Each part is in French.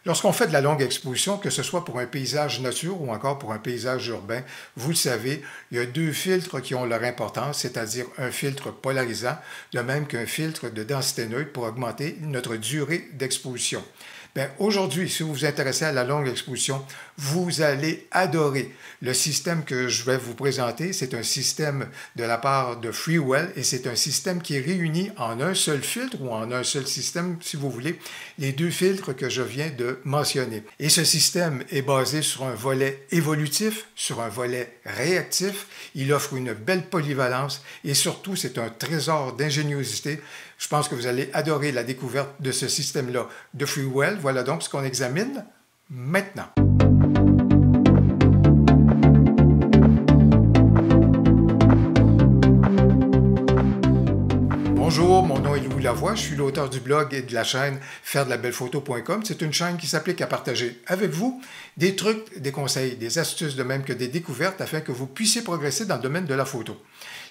Lorsqu'on fait de la longue exposition, que ce soit pour un paysage nature ou encore pour un paysage urbain, vous le savez, il y a deux filtres qui ont leur importance, c'est-à-dire un filtre polarisant, de même qu'un filtre de densité neutre pour augmenter notre durée d'exposition. Aujourd'hui, si vous vous intéressez à la longue exposition, vous allez adorer le système que je vais vous présenter. C'est un système de la part de Freewell et c'est un système qui réunit en un seul filtre ou en un seul système, si vous voulez, les deux filtres que je viens de mentionner. Et ce système est basé sur un volet évolutif, sur un volet réactif. Il offre une belle polyvalence et surtout, c'est un trésor d'ingéniosité. Je pense que vous allez adorer la découverte de ce système-là de Freewell. Voilà donc ce qu'on examine maintenant. Bonjour, mon nom est Louis Lavoie, je suis l'auteur du blog et de la chaîne fairedelaBellePhoto.com. C'est une chaîne qui s'applique à partager avec vous des trucs, des conseils, des astuces, de même que des découvertes afin que vous puissiez progresser dans le domaine de la photo.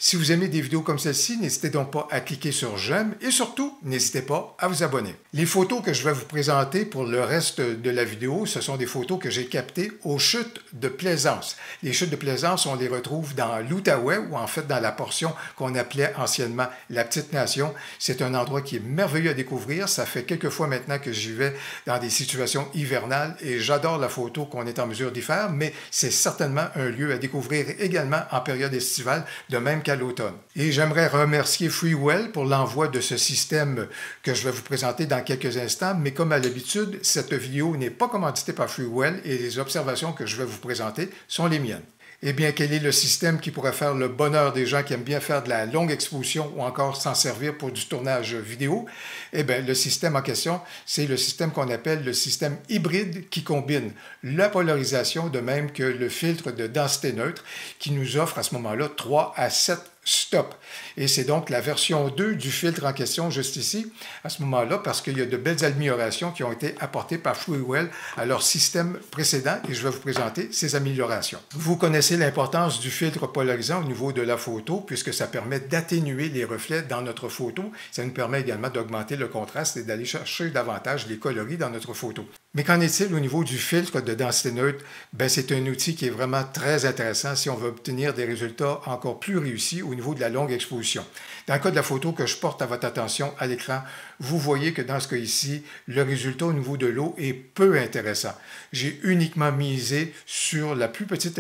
Si vous aimez des vidéos comme celle-ci, n'hésitez donc pas à cliquer sur j'aime et surtout, n'hésitez pas à vous abonner. Les photos que je vais vous présenter pour le reste de la vidéo, ce sont des photos que j'ai captées aux chutes de Plaisance. Les chutes de Plaisance, on les retrouve dans l'Outaouais ou en fait dans la portion qu'on appelait anciennement la Petite Nation. C'est un endroit qui est merveilleux à découvrir. Ça fait quelques fois maintenant que j'y vais dans des situations hivernales et j'adore la photo qu'on est en mesure d'y faire, mais c'est certainement un lieu à découvrir également en période estivale, de même qu'à l'automne. Et j'aimerais remercier Freewell pour l'envoi de ce système que je vais vous présenter dans quelques instants, mais comme à l'habitude, cette vidéo n'est pas commanditée par Freewell et les observations que je vais vous présenter sont les miennes. Eh bien, quel est le système qui pourrait faire le bonheur des gens qui aiment bien faire de la longue exposition ou encore s'en servir pour du tournage vidéo? Eh bien, le système en question, c'est le système qu'on appelle le système hybride qui combine la polarisation de même que le filtre de densité neutre qui nous offre à ce moment-là 3 à 7 stop. Et c'est donc la version 2 du filtre en question juste ici, à ce moment-là, parce qu'il y a de belles améliorations qui ont été apportées par Freewell à leur système précédent et je vais vous présenter ces améliorations. Vous connaissez l'importance du filtre polarisant au niveau de la photo puisque ça permet d'atténuer les reflets dans notre photo. Ça nous permet également d'augmenter le contraste et d'aller chercher davantage les coloris dans notre photo. Mais qu'en est-il au niveau du filtre de densité neutre? C'est un outil qui est vraiment très intéressant si on veut obtenir des résultats encore plus réussis au niveau de la longue exposition. Dans le cas de la photo que je porte à votre attention à l'écran, vous voyez que dans ce cas ici, le résultat au niveau de l'eau est peu intéressant. J'ai uniquement misé sur la plus petite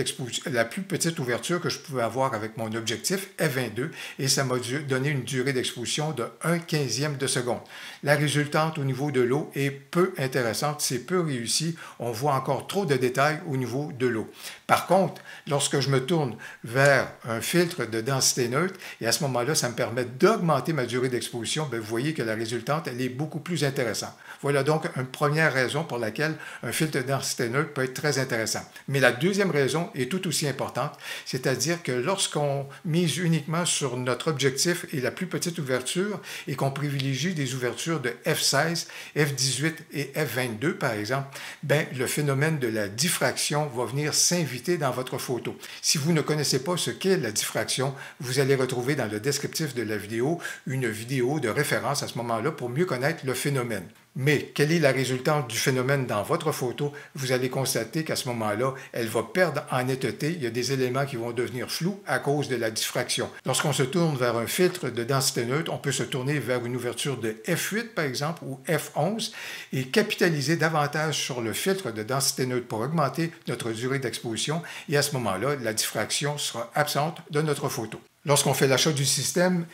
ouverture que je pouvais avoir avec mon objectif f22 et ça m'a donné une durée d'exposition de 1/15e de seconde. La résultante au niveau de l'eau est peu intéressante, c'est peu réussi, on voit encore trop de détails au niveau de l'eau. Par contre, lorsque je me tourne vers un filtre de densité neutre, et à ce moment-là, ça me permet d'augmenter ma durée d'exposition, vous voyez que la résultante, elle est beaucoup plus intéressante. Voilà donc une première raison pour laquelle un filtre de densité neutre peut être très intéressant. Mais la deuxième raison est tout aussi importante, c'est-à-dire que lorsqu'on mise uniquement sur notre objectif et la plus petite ouverture, et qu'on privilégie des ouvertures de f16, f18 et f22, par exemple, le phénomène de la diffraction va venir s'inviter dans votre photo. Si vous ne connaissez pas ce qu'est la diffraction, vous allez retrouver dans le descriptif de la vidéo une vidéo de référence à ce moment-là pour mieux connaître le phénomène. Mais quelle est la résultante du phénomène dans votre photo? Vous allez constater qu'à ce moment-là, elle va perdre en netteté. Il y a des éléments qui vont devenir flous à cause de la diffraction. Lorsqu'on se tourne vers un filtre de densité neutre, on peut se tourner vers une ouverture de f8 par exemple ou f11 et capitaliser davantage sur le filtre de densité neutre pour augmenter notre durée d'exposition et à ce moment-là, la diffraction sera absente de notre photo. Lorsqu'on fait l'achat du système,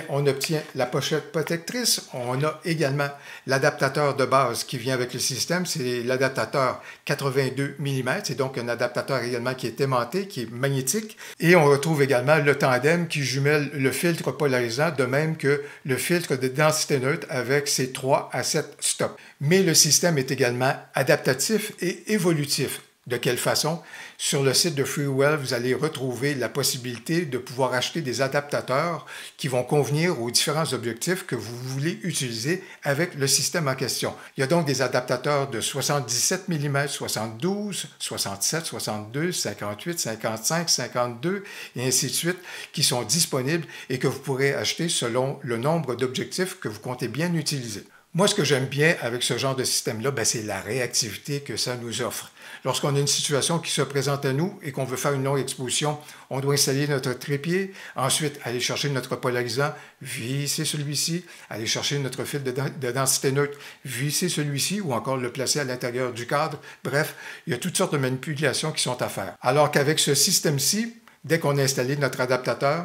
on obtient la pochette protectrice. On a également l'adaptateur de base qui vient avec le système. C'est l'adaptateur 82 mm. C'est donc un adaptateur également qui est aimanté, qui est magnétique. Et on retrouve également le tandem qui jumelle le filtre polarisant, de même que le filtre de densité neutre avec ses 3 à 7 stops. Mais le système est également adaptatif et évolutif. De quelle façon? Sur le site de Freewell, vous allez retrouver la possibilité de pouvoir acheter des adaptateurs qui vont convenir aux différents objectifs que vous voulez utiliser avec le système en question. Il y a donc des adaptateurs de 77 mm, 72, 67, 62, 58, 55, 52 et ainsi de suite qui sont disponibles et que vous pourrez acheter selon le nombre d'objectifs que vous comptez bien utiliser. Moi, ce que j'aime bien avec ce genre de système-là, c'est la réactivité que ça nous offre. Lorsqu'on a une situation qui se présente à nous et qu'on veut faire une longue exposition, on doit installer notre trépied, ensuite aller chercher notre polarisant, visser celui-ci, aller chercher notre fil de densité neutre, visser celui-ci ou encore le placer à l'intérieur du cadre. Bref, il y a toutes sortes de manipulations qui sont à faire. Alors qu'avec ce système-ci, dès qu'on a installé notre adaptateur,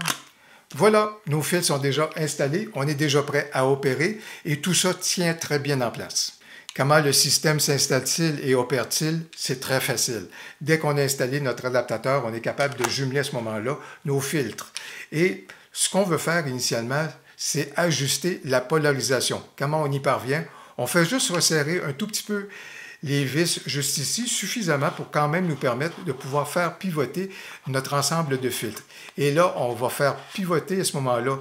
voilà, nos fils sont déjà installés, on est déjà prêt à opérer et tout ça tient très bien en place. Comment le système s'installe-t-il et opère-t-il? C'est très facile. Dès qu'on a installé notre adaptateur, on est capable de jumeler à ce moment-là nos filtres. Et ce qu'on veut faire initialement, c'est ajuster la polarisation. Comment on y parvient? On fait juste resserrer un tout petit peu les vis juste ici, suffisamment pour quand même nous permettre de pouvoir faire pivoter notre ensemble de filtres. Et là, on va faire pivoter à ce moment-là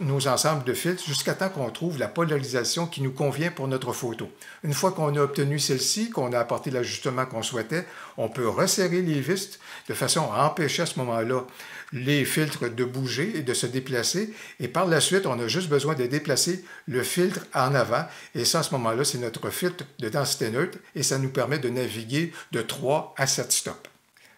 nos ensembles de filtres jusqu'à temps qu'on trouve la polarisation qui nous convient pour notre photo. Une fois qu'on a obtenu celle-ci, qu'on a apporté l'ajustement qu'on souhaitait, on peut resserrer les vis de façon à empêcher à ce moment-là les filtres de bouger et de se déplacer. Et par la suite, on a juste besoin de déplacer le filtre en avant. Et ça, à ce moment-là, c'est notre filtre de densité neutre et ça nous permet de naviguer de 3 à 7 stops.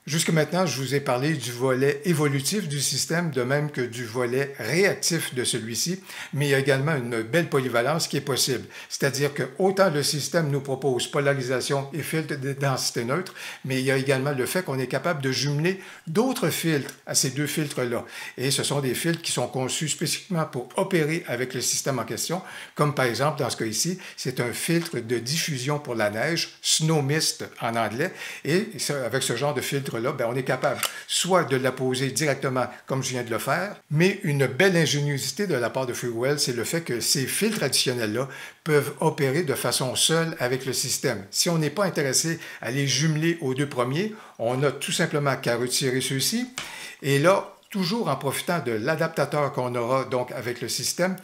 Jusque maintenant, je vous ai parlé du volet évolutif du système, de même que du volet réactif de celui-ci, mais il y a également une belle polyvalence qui est possible. C'est-à-dire que autant le système nous propose polarisation et filtre de densité neutre, mais il y a également le fait qu'on est capable de jumeler d'autres filtres à ces deux filtres-là. Et ce sont des filtres qui sont conçus spécifiquement pour opérer avec le système en question, comme par exemple, dans ce cas ici, c'est un filtre de diffusion pour la neige, Snow Mist en anglais, et avec ce genre de filtre là, on est capable soit de la poser directement comme je viens de le faire, mais une belle ingéniosité de la part de FreeWell, c'est le fait que ces filtres additionnels-là peuvent opérer de façon seule avec le système. Si on n'est pas intéressé à les jumeler aux deux premiers, on a tout simplement qu'à retirer ceux-ci, et là, toujours en profitant de l'adaptateur qu'on aura donc avec le système,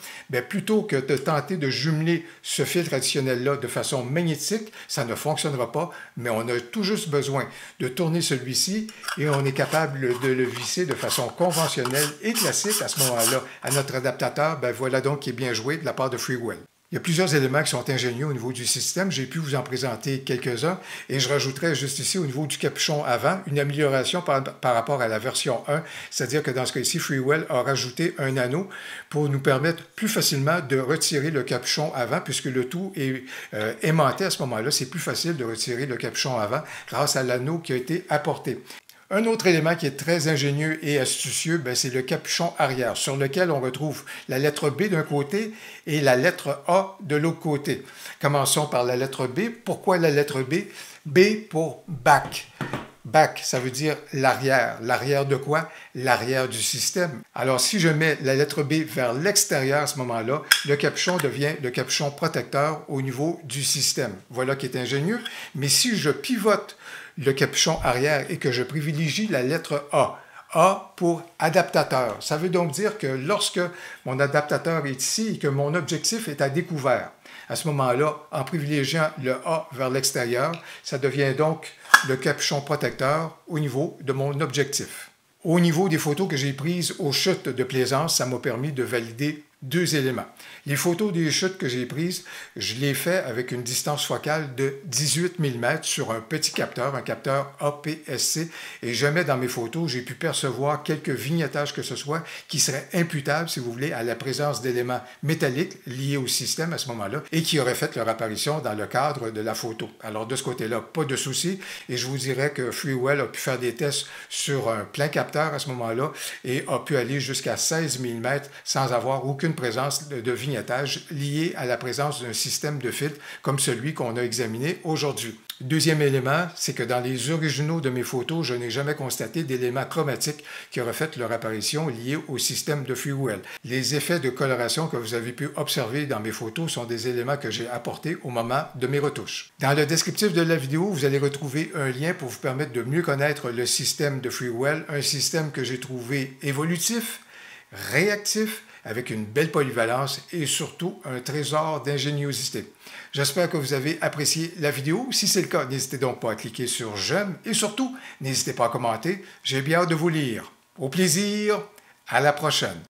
plutôt que de tenter de jumeler ce filtre additionnel-là de façon magnétique, ça ne fonctionnera pas, mais on a tout juste besoin de tourner celui-ci et on est capable de le visser de façon conventionnelle et classique à ce moment-là à notre adaptateur. Voilà donc qui est bien joué de la part de FreeWell. Il y a plusieurs éléments qui sont ingénieux au niveau du système. J'ai pu vous en présenter quelques-uns et je rajouterai juste ici au niveau du capuchon avant une amélioration par rapport à la version 1, c'est-à-dire que dans ce cas-ci, FreeWell a rajouté un anneau pour nous permettre plus facilement de retirer le capuchon avant puisque le tout est aimanté à ce moment-là. C'est plus facile de retirer le capuchon avant grâce à l'anneau qui a été apporté. Un autre élément qui est très ingénieux et astucieux, c'est le capuchon arrière, sur lequel on retrouve la lettre B d'un côté et la lettre A de l'autre côté. Commençons par la lettre B. Pourquoi la lettre B? B pour back. Back, ça veut dire l'arrière. L'arrière de quoi? L'arrière du système. Alors, si je mets la lettre B vers l'extérieur à ce moment-là, le capuchon devient le capuchon protecteur au niveau du système. Voilà qui est ingénieux. Mais si je pivote le capuchon arrière et que je privilégie la lettre A, A pour adaptateur. Ça veut donc dire que lorsque mon adaptateur est ici et que mon objectif est à découvert, à ce moment-là, en privilégiant le A vers l'extérieur, ça devient donc le capuchon protecteur au niveau de mon objectif. Au niveau des photos que j'ai prises aux chutes de plaisance, ça m'a permis de valider deux éléments. Les photos des chutes que j'ai prises, je les fais avec une distance focale de 18 mm sur un petit capteur, un capteur APS-C, et jamais dans mes photos, j'ai pu percevoir quelques vignettages que ce soit qui seraient imputables, si vous voulez, à la présence d'éléments métalliques liés au système à ce moment-là et qui auraient fait leur apparition dans le cadre de la photo. Alors de ce côté-là, pas de souci, et je vous dirais que FreeWell a pu faire des tests sur un plein capteur à ce moment-là et a pu aller jusqu'à 16 mm sans avoir aucune présence de vignettage liée à la présence d'un système de filtre comme celui qu'on a examiné aujourd'hui. Deuxième élément, c'est que dans les originaux de mes photos, je n'ai jamais constaté d'éléments chromatiques qui auraient fait leur apparition liés au système de FreeWell. Les effets de coloration que vous avez pu observer dans mes photos sont des éléments que j'ai apportés au moment de mes retouches. Dans le descriptif de la vidéo, vous allez retrouver un lien pour vous permettre de mieux connaître le système de FreeWell, un système que j'ai trouvé évolutif, réactif, avec une belle polyvalence et surtout un trésor d'ingéniosité. J'espère que vous avez apprécié la vidéo. Si c'est le cas, n'hésitez donc pas à cliquer sur j'aime et surtout, n'hésitez pas à commenter. J'ai bien hâte de vous lire. Au plaisir, à la prochaine.